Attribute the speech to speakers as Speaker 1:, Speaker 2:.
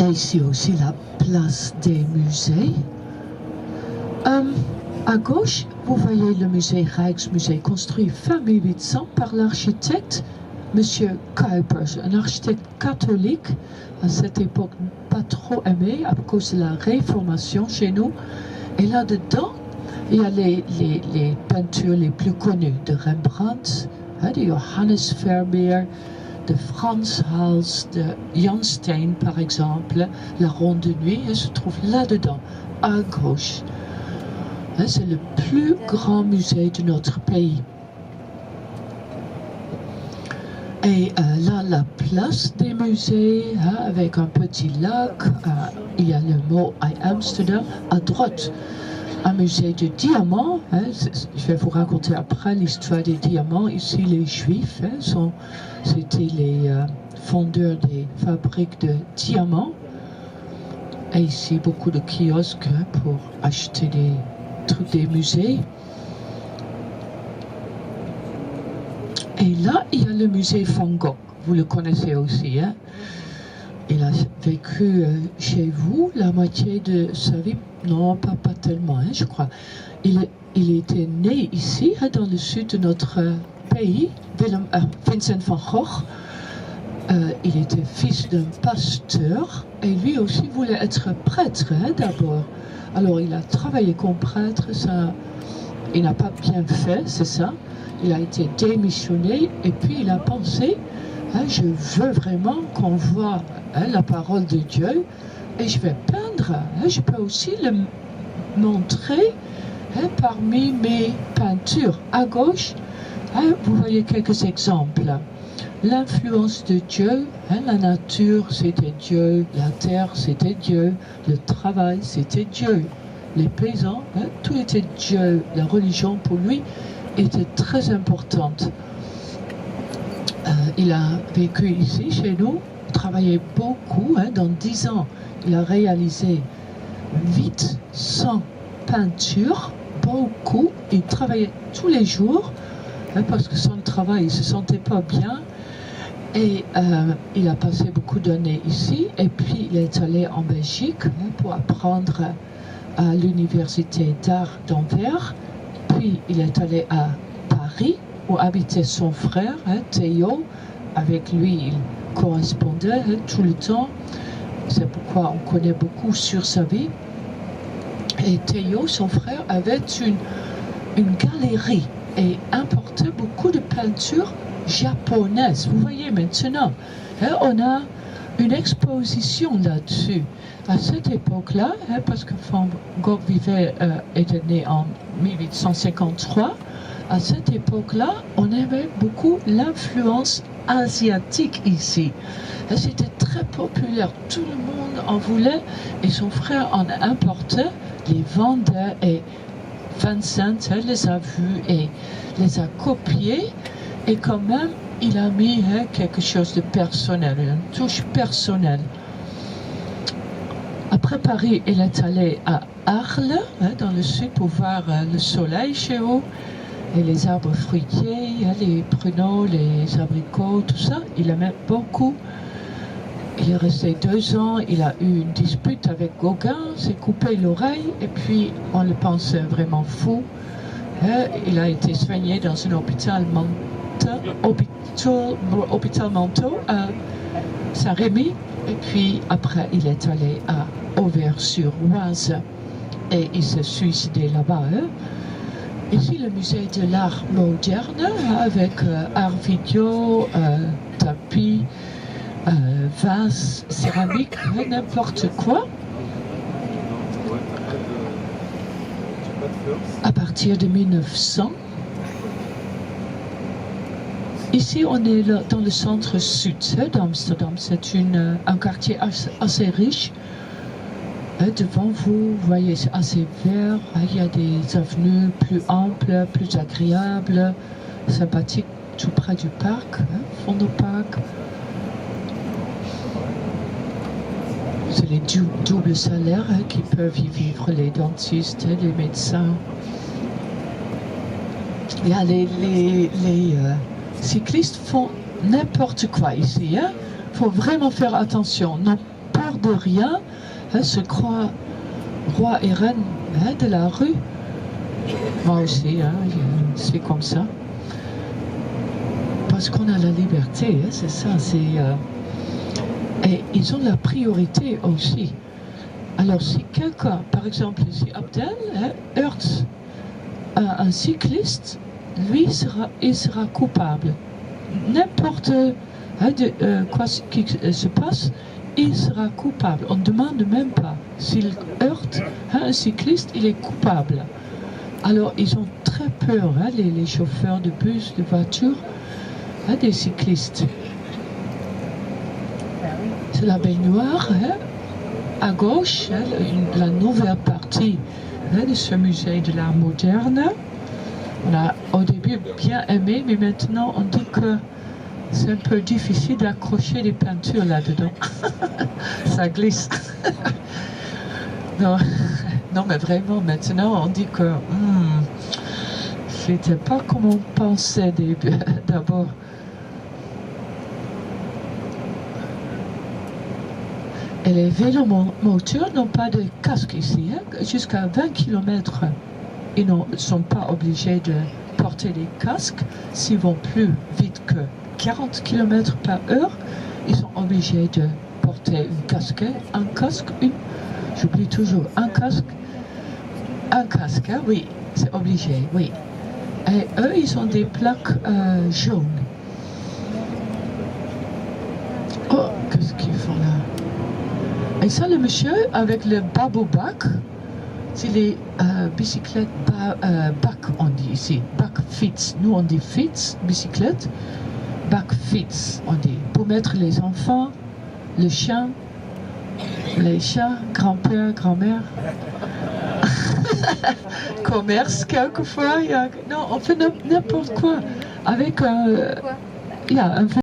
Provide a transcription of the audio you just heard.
Speaker 1: Et ici aussi la place des musées. À gauche, vous voyez le musée Rijksmuseum construit fin 1800 par l'architecte Monsieur Kuipers, un architecte catholique, à cette époque pas trop aimé à cause de la réformation chez nous. Et là-dedans, il y a les peintures les plus connues de Rembrandt, de Johannes Vermeer, de Frans Hals, de Jan Steen par exemple. La Ronde de Nuit, elle se trouve là-dedans, à gauche. C'est le plus grand musée de notre pays. Et là, la place des musées, avec un petit lac, il y a le mot I Amsterdam. À droite, un musée de diamants. Je vais vous raconter après l'histoire des diamants. Ici, les Juifs, c'était les fondeurs des fabriques de diamants. Et ici, beaucoup de kiosques pour acheter des trucs des musées. Et là, il y a le musée Van Gogh. Vous le connaissez aussi. Il a vécu chez vous la moitié de sa vie. Non, pas tellement, je crois. Il était né ici, dans le sud de notre pays, Vincent van Gogh. Il était fils d'un pasteur et lui aussi voulait être prêtre d'abord. Alors il a travaillé comme prêtre, ça, il n'a pas bien fait, c'est ça. Il a été démissionné et puis il a pensé, je veux vraiment qu'on voit la parole de Dieu et je vais peindre. Je peux aussi le montrer parmi mes peintures. À gauche, vous voyez quelques exemples. L'influence de Dieu, la nature c'était Dieu, la terre c'était Dieu, le travail c'était Dieu, les paysans, tout était Dieu. La religion pour lui était très importante. Il a vécu ici chez nous, travaillé beaucoup, dans 10 ans. Il a réalisé 800 peintures, beaucoup. Il travaillait tous les jours parce que son travail, il ne se sentait pas bien. Et il a passé beaucoup d'années ici. Et puis il est allé en Belgique pour apprendre à l'université d'art d'Anvers. Puis il est allé à Paris où habitait son frère, Théo. Avec lui, il correspondait tout le temps. C'est pourquoi on connaît beaucoup sur sa vie. Et Théo, son frère, avait une galerie et importait beaucoup de peintures japonaises. Vous voyez maintenant, on a une exposition là-dessus. À cette époque-là, parce que Van Gogh était né en 1853, à cette époque-là, on avait beaucoup l'influence asiatique ici. C'était très populaire, tout le monde en voulait et son frère en importait, les vendait et Vincent les a vus et les a copiés et quand même il a mis quelque chose de personnel, une touche personnelle. Après Paris, il est allé à Arles, dans le sud, pour voir le soleil chez eux, et les arbres fruitiers, les pruneaux, les abricots, tout ça. Il aimait beaucoup. Il est resté 2 ans, il a eu une dispute avec Gauguin, s'est coupé l'oreille, et puis on le pensait vraiment fou. Il a été soigné dans un hôpital mentaux à Saint-Rémy. Et puis après, il est allé à Auvers-sur-Oise et il s'est suicidé là-bas. Ici, le musée de l'art moderne avec art vidéo, tapis, vases, céramique, n'importe quoi. À partir de 1900. Ici, on est là, dans le centre sud d'Amsterdam. C'est un quartier assez riche. Devant vous, vous voyez, c'est assez vert. Il y a des avenues plus amples, plus agréables, sympathiques, tout près du parc, Vondelpark. C'est les doubles salaires qui peuvent y vivre, les dentistes, les médecins. Il y a les cyclistes font n'importe quoi ici. Faut vraiment faire attention. Non, pour l'air de rien, se croient roi et reine de la rue. Moi aussi, c'est comme ça. Parce qu'on a la liberté, c'est ça. Et ils ont la priorité aussi. Alors si quelqu'un, par exemple, si Abdel heurte un cycliste, lui il sera coupable. N'importe quoi qui se passe, il sera coupable. On ne demande même pas. S'il heurte un cycliste, il est coupable. Alors ils ont très peur, les chauffeurs de bus, de voitures, des cyclistes. C'est la baignoire, à gauche, la nouvelle partie de ce musée de l'art moderne. On a au début bien aimé, mais maintenant on dit que c'est un peu difficile d'accrocher des peintures là-dedans. Ça glisse. Non, non, mais vraiment, maintenant on dit que c'était pas comme on pensait d'abord. Et les vélomoteurs n'ont pas de casque ici. Jusqu'à 20 km, ils ne sont pas obligés de porter des casques. S'ils vont plus vite que 40 km par heure, ils sont obligés de porter un casque, j'oublie toujours, un casque, oui, c'est obligé, oui. Et eux, ils ont des plaques jaunes. Oh, qu'est-ce qu'ils font là? Et ça, le monsieur avec le babobac, c'est les bicyclettes bac, on dit ici, bac fits. Nous, on dit fits, bicyclette, bac fits, on dit, pour mettre les enfants, le chien, les chats, grand-père, grand-mère. Commerce, quelquefois, non, on fait n'importe quoi. Avec, un